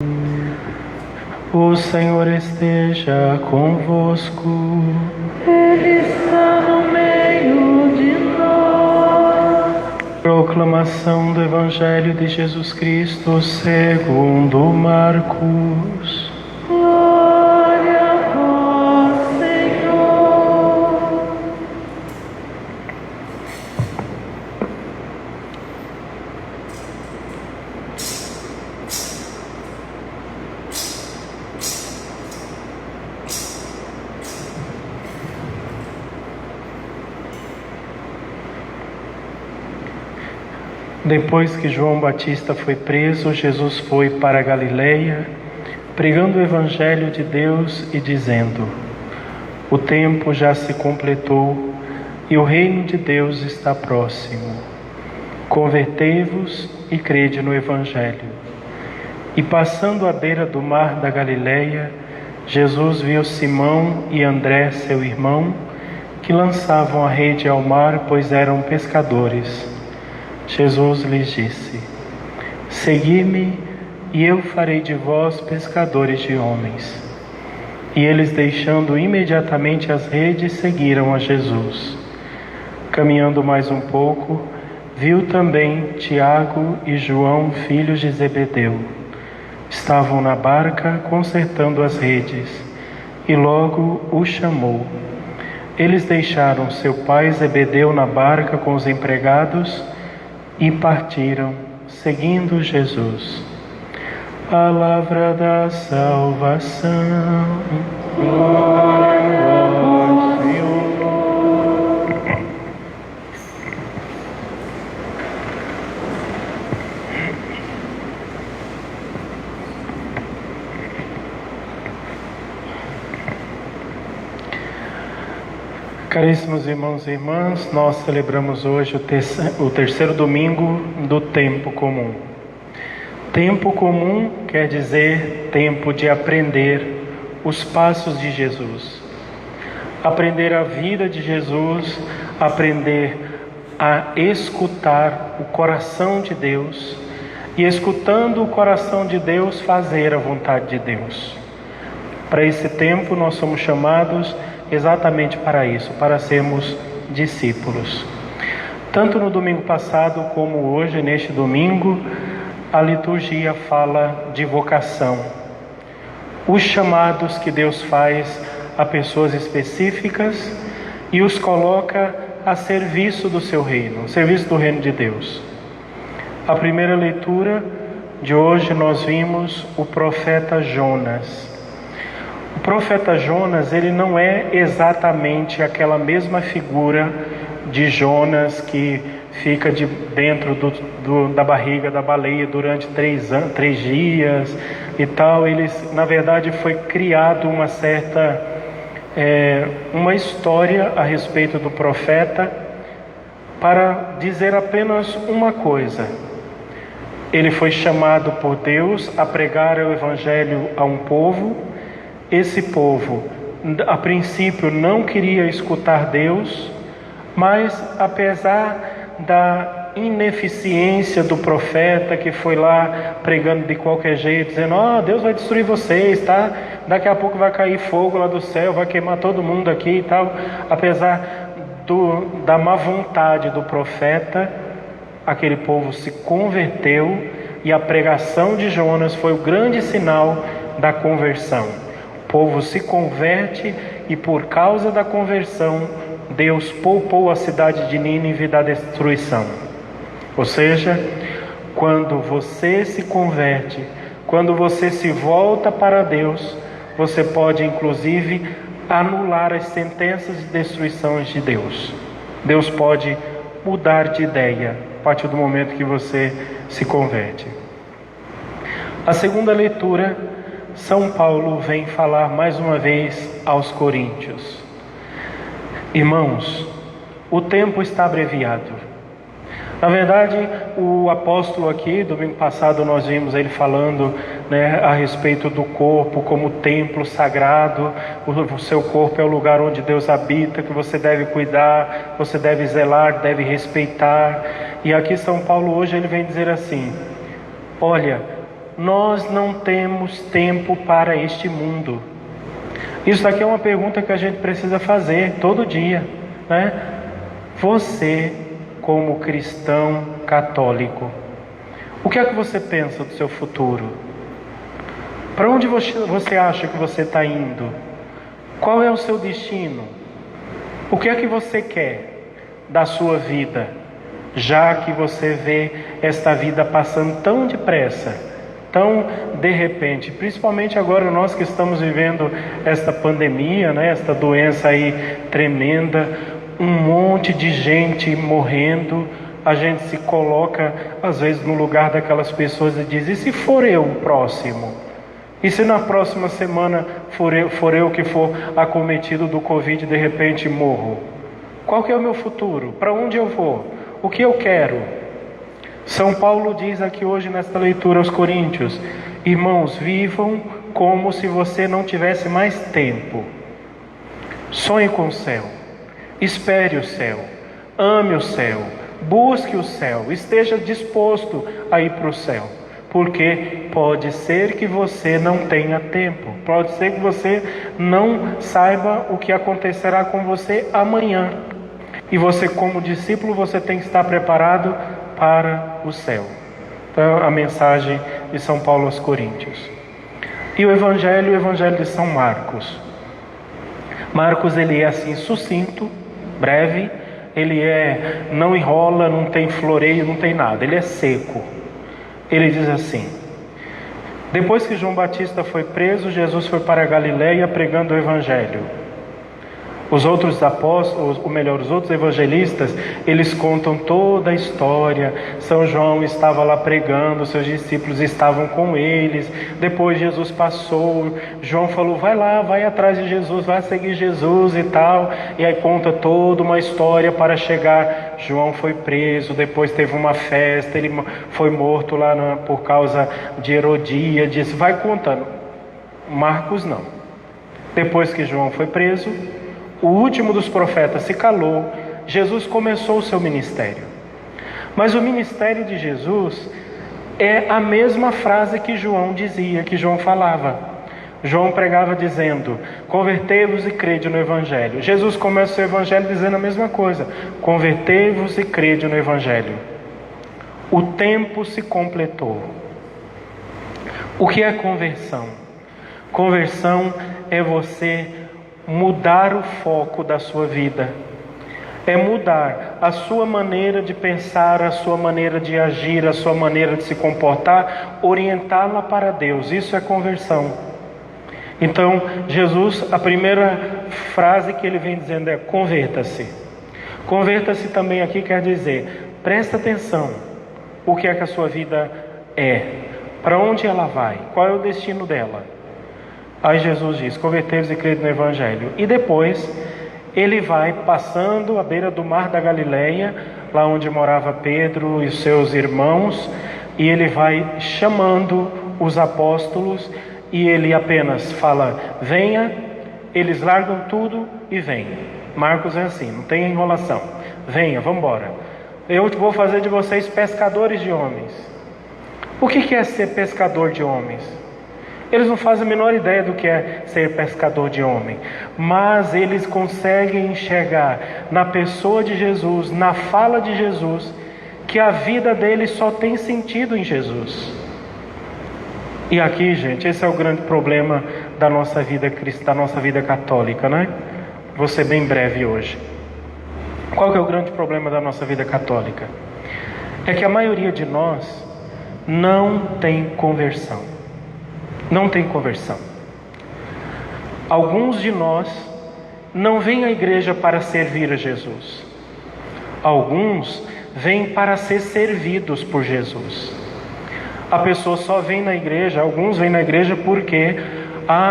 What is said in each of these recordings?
O Senhor esteja convosco. Ele está no meio de nós. Proclamação do Evangelho de Jesus Cristo segundo Marcos. Glória a vós, Senhor. Depois que João Batista foi preso, Jesus foi para a Galileia, pregando o Evangelho de Deus e dizendo: o tempo já se completou e o reino de Deus está próximo. Convertei-vos e crede no Evangelho. E passando à beira do mar da Galileia, Jesus viu Simão e André, seu irmão, que lançavam a rede ao mar, pois eram pescadores. Jesus lhes disse: segui-me e eu farei de vós pescadores de homens. E eles, deixando imediatamente as redes, seguiram a Jesus. Caminhando mais um pouco, viu também Tiago e João, filhos de Zebedeu. Estavam na barca consertando as redes, e logo o chamou. Eles deixaram seu pai Zebedeu na barca com os empregados e partiram, seguindo Jesus. Palavra da salvação. Glória a vós, Senhor. Caríssimos irmãos e irmãs, nós celebramos hoje o terceiro domingo do tempo comum. Tempo comum quer dizer tempo de aprender os passos de Jesus, aprender a vida de Jesus, aprender a escutar o coração de Deus e, escutando o coração de Deus, fazer a vontade de Deus. Para esse tempo nós somos chamados exatamente para isso, para sermos discípulos. Tanto no domingo passado como hoje, neste domingo, a liturgia fala de vocação. Os chamados que Deus faz a pessoas específicas e os coloca a serviço do seu reino, a serviço do reino de Deus. A primeira leitura de hoje nós vimos o profeta Jonas. O profeta Jonas, ele não é exatamente aquela mesma figura de Jonas que fica dentro da barriga da baleia durante 3 dias e tal. Na verdade, foi criado uma história a respeito do profeta para dizer apenas uma coisa. Ele foi chamado por Deus a pregar o Evangelho a um povo. Esse povo, a princípio, não queria escutar Deus, mas apesar da ineficiência do profeta, que foi lá pregando de qualquer jeito, dizendo: Deus vai destruir vocês, tá? Daqui a pouco vai cair fogo lá do céu, vai queimar todo mundo aqui e tal. Apesar da má vontade do profeta, aquele povo se converteu, e a pregação de Jonas foi o grande sinal da conversão. O povo se converte e, por causa da conversão, Deus poupou a cidade de Nínive da destruição. Ou seja, quando você se converte, quando você se volta para Deus, você pode inclusive anular as sentenças de destruição de Deus. Deus pode mudar de ideia a partir do momento que você se converte. A segunda leitura, São Paulo vem falar mais uma vez aos Coríntios. Irmãos, o tempo está abreviado. Na verdade, o apóstolo aqui, domingo passado nós vimos ele falando, a respeito do corpo como templo sagrado. O seu corpo é o lugar onde Deus habita, que você deve cuidar, você deve zelar, deve respeitar. E aqui São Paulo hoje ele vem dizer assim: olha, nós não temos tempo para este mundo. Isso aqui é uma pergunta que a gente precisa fazer todo dia, né? Você, como cristão católico, o que é que você pensa do seu futuro? Para onde você acha que você está indo? Qual é o seu destino? O que é que você quer da sua vida, já que você vê esta vida passando tão depressa, tão de repente, principalmente agora nós que estamos vivendo esta pandemia, né, esta doença aí tremenda, um monte de gente morrendo, a gente se coloca às vezes no lugar daquelas pessoas e diz: e se for eu o próximo? E se na próxima semana for eu que for acometido do Covid e de repente morro? Qual que é o meu futuro? Para onde eu vou? O que eu quero? São Paulo diz aqui hoje nesta leitura aos Coríntios: irmãos, vivam como se você não tivesse mais tempo. Sonhe com o céu, espere o céu, ame o céu, busque o céu, esteja disposto a ir para o céu. Porque pode ser que você não tenha tempo, pode ser que você não saiba o que acontecerá com você amanhã. E você, como discípulo, você tem que estar preparado para o céu. Então, a mensagem de São Paulo aos Coríntios. E o Evangelho de São Marcos. Marcos, ele é assim sucinto, breve, não enrola, não tem floreio, não tem nada, ele é seco. Ele diz assim: depois que João Batista foi preso, Jesus foi para a Galileia pregando o Evangelho. Os outros apóstolos, os outros evangelistas, eles contam toda a história. São João estava lá pregando, seus discípulos estavam com eles. Depois Jesus passou, João falou: vai lá, vai atrás de Jesus, vai seguir Jesus e tal. E aí conta toda uma história para chegar. João foi preso, depois teve uma festa, ele foi morto lá por causa de Herodíades. Vai contando. Marcos não. Depois que João foi preso, o último dos profetas se calou, Jesus começou o seu ministério. Mas o ministério de Jesus é a mesma frase que João dizia, que João falava. João pregava dizendo: convertei-vos e crede no Evangelho. Jesus começa o seu Evangelho dizendo a mesma coisa: convertei-vos e crede no Evangelho. O tempo se completou. O que é conversão? Conversão é você mudar o foco da sua vida, é mudar a sua maneira de pensar, a sua maneira de agir, a sua maneira de se comportar, orientá-la para Deus. Isso é conversão. Então, Jesus, a primeira frase que ele vem dizendo é: converta-se. Converta-se também aqui quer dizer, presta atenção, o que é que a sua vida é, para onde ela vai, qual é o destino dela. Aí Jesus diz: convertei-vos e crede no Evangelho. E depois ele vai passando à beira do mar da Galileia, lá onde morava Pedro e os seus irmãos, e ele vai chamando os apóstolos, e ele apenas fala: venha. Eles largam tudo e vêm. Marcos é assim, não tem enrolação. Venha, vamos embora. Eu vou fazer de vocês pescadores de homens. O que é ser pescador de homens? Eles não fazem a menor ideia do que é ser pescador de homem, mas eles conseguem enxergar na pessoa de Jesus, na fala de Jesus, que a vida deles só tem sentido em Jesus. E aqui, gente, esse é o grande problema da nossa vida cristã, da nossa vida católica, né? Vou ser bem breve hoje. Qual que é o grande problema da nossa vida católica? É que a maioria de nós não tem conversão. Não tem conversão. Alguns de nós não vêm à igreja para servir a Jesus. Alguns vêm para ser servidos por Jesus. A pessoa só vem na igreja, alguns vêm na igreja porque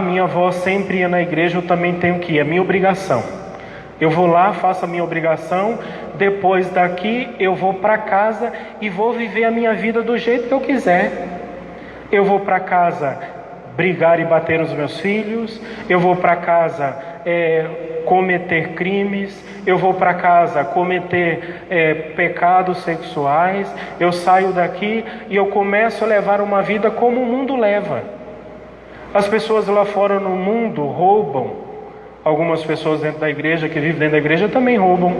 minha avó sempre ia na igreja, eu também tenho que ir, é minha obrigação. Eu vou lá, faço a minha obrigação, depois daqui eu vou para casa e vou viver a minha vida do jeito que eu quiser. Eu vou para casa brigar e bater nos meus filhos, eu vou para casa cometer crimes, eu vou para casa cometer pecados sexuais, eu saio daqui e eu começo a levar uma vida como o mundo leva. As pessoas lá fora no mundo roubam, algumas pessoas dentro da igreja, que vivem dentro da igreja, também roubam.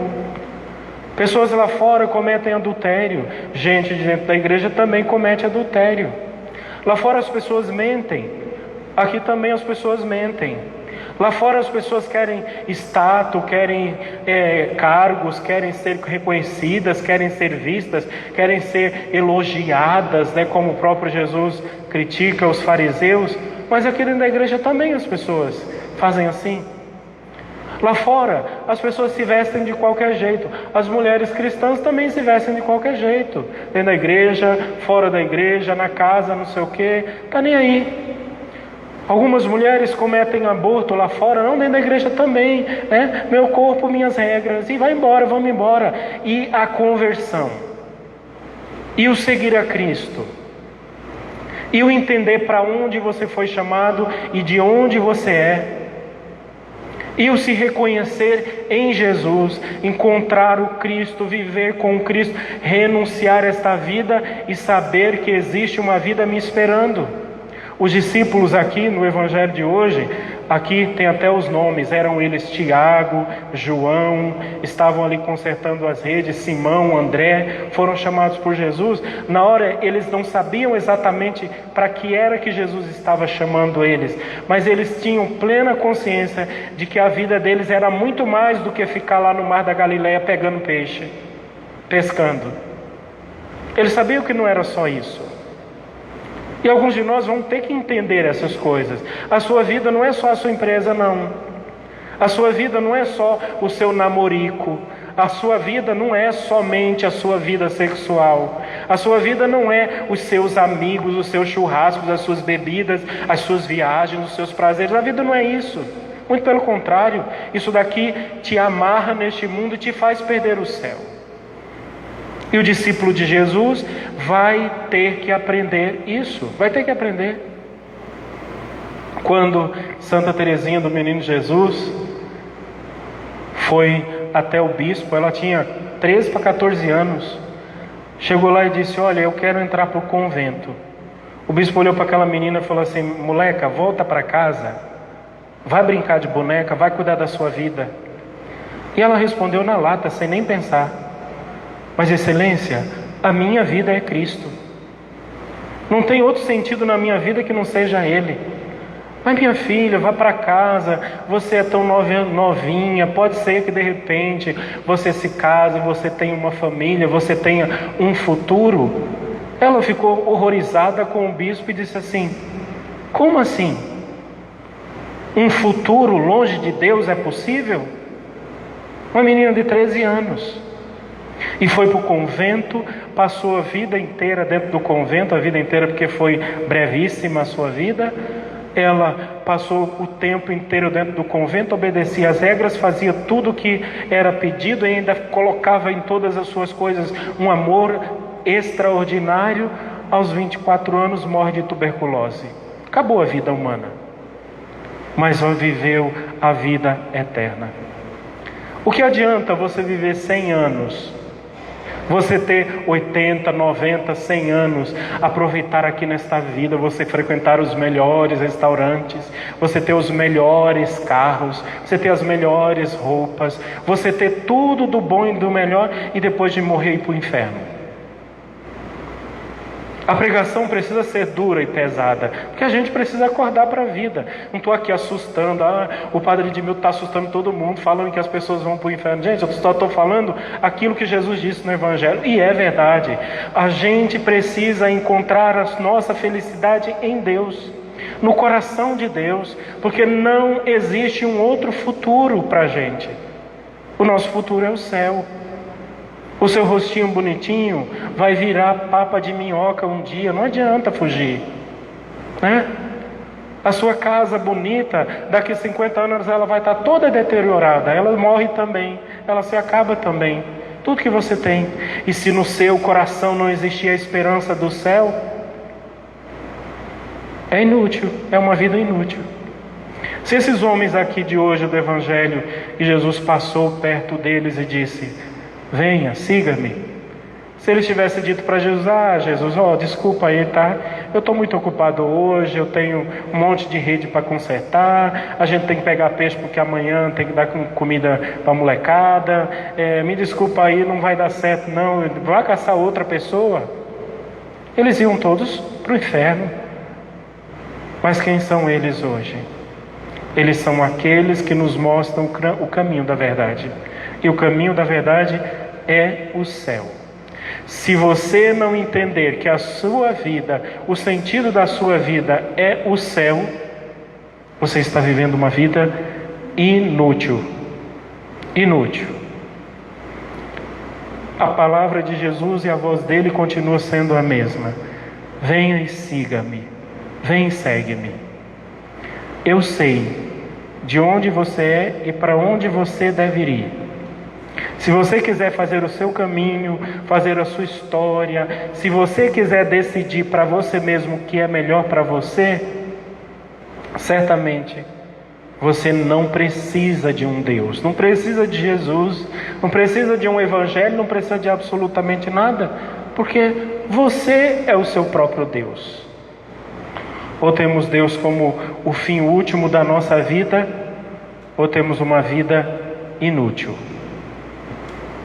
Pessoas lá fora cometem adultério, gente de dentro da igreja também comete adultério. Lá fora as pessoas mentem, aqui também as pessoas mentem. Lá fora as pessoas querem status, querem cargos, querem ser reconhecidas, querem ser vistas, querem ser elogiadas, né, como o próprio Jesus critica os fariseus. Mas aqui dentro da igreja também as pessoas fazem assim. Lá fora as pessoas se vestem de qualquer jeito. As mulheres cristãs também se vestem de qualquer jeito. Dentro da igreja, fora da igreja, na casa, não sei o que. Está nem aí. Algumas mulheres cometem aborto lá fora, não, dentro da igreja também, né? Meu corpo, minhas regras, e vai embora, vamos embora. E a conversão, e o seguir a Cristo, e o entender para onde você foi chamado e de onde você é, e o se reconhecer em Jesus, encontrar o Cristo, viver com o Cristo, renunciar a esta vida e saber que existe uma vida me esperando. Os discípulos aqui no Evangelho de hoje, aqui tem até os nomes, eram eles Tiago, João, estavam ali consertando as redes, Simão, André, foram chamados por Jesus. Na hora eles não sabiam exatamente para que era que Jesus estava chamando eles, mas eles tinham plena consciência de que a vida deles era muito mais do que ficar lá no mar da Galileia pegando peixe, pescando. Eles sabiam que não era só isso. E alguns de nós vão ter que entender essas coisas. A sua vida não é só a sua empresa, não. A sua vida não é só o seu namorico. A sua vida não é somente a sua vida sexual. A sua vida não é os seus amigos, os seus churrascos, as suas bebidas, as suas viagens, os seus prazeres. A vida não é isso. Muito pelo contrário, isso daqui te amarra neste mundo e te faz perder o céu. E o discípulo de Jesus vai ter que aprender isso, vai ter que aprender. Quando Santa Teresinha do Menino Jesus foi até o bispo, ela tinha 13 para 14 anos, chegou lá e disse: olha, eu quero entrar para o convento. O bispo olhou para aquela menina e falou assim: moleca, volta para casa, vai brincar de boneca, vai cuidar da sua vida. E ela respondeu na lata, sem nem pensar: mas excelência, a minha vida é Cristo. Não tem outro sentido na minha vida que não seja Ele. Mas minha filha, vá para casa, você é tão novinha, pode ser que de repente você se case, você tenha uma família, você tenha um futuro. Ela ficou horrorizada com o bispo e disse assim: como assim? Um futuro longe de Deus é possível? Uma menina de 13 anos. E foi para o convento, passou a vida inteira dentro do convento, a vida inteira porque foi brevíssima a sua vida. Ela passou o tempo inteiro dentro do convento, obedecia às regras, fazia tudo o que era pedido e ainda colocava em todas as suas coisas um amor extraordinário. Aos 24 anos morre de tuberculose. Acabou a vida humana, mas viveu a vida eterna. O que adianta você viver 100 anos? Você ter 80, 90, 100 anos, aproveitar aqui nesta vida, você frequentar os melhores restaurantes, você ter os melhores carros, você ter as melhores roupas, você ter tudo do bom e do melhor e depois de morrer ir para o inferno. A pregação precisa ser dura e pesada, porque a gente precisa acordar para a vida. Não estou aqui assustando, o padre Edmilton está assustando todo mundo, falando que as pessoas vão para o inferno. Gente, eu só estou falando aquilo que Jesus disse no Evangelho, e é verdade. A gente precisa encontrar a nossa felicidade em Deus, no coração de Deus, porque não existe um outro futuro para a gente. O nosso futuro é o céu. O seu rostinho bonitinho vai virar papa de minhoca um dia, não adianta fugir, né? A sua casa bonita, daqui a 50 anos ela vai estar toda deteriorada, ela morre também, ela se acaba também, tudo que você tem. E se no seu coração não existir a esperança do céu, É inútil, é uma vida inútil. Se esses homens aqui de hoje do Evangelho, e Jesus passou perto deles e disse: venha, siga-me. Se eles tivessem dito para Jesus: Jesus, desculpa aí, tá? Eu estou muito ocupado hoje, eu tenho um monte de rede para consertar, a gente tem que pegar peixe porque amanhã tem que dar comida para a molecada, me desculpa aí, não vai dar certo não, vai caçar outra pessoa. Eles iam todos para o inferno. Mas quem são eles hoje? Eles são aqueles que nos mostram o caminho da verdade. E o caminho da verdade é o céu. Se você não entender que a sua vida, o sentido da sua vida é o céu, você está vivendo uma vida inútil. Inútil. A palavra de Jesus e a voz dele continua sendo a mesma. Venha e siga-me. Vem e segue-me. Eu sei de onde você é e para onde você deve ir. Se você quiser fazer o seu caminho, fazer a sua história, se você quiser decidir para você mesmo o que é melhor para você, certamente você não precisa de um Deus, não precisa de Jesus, não precisa de um evangelho, não precisa de absolutamente nada, porque você é o seu próprio Deus. Ou temos Deus como o fim último da nossa vida, ou temos uma vida inútil.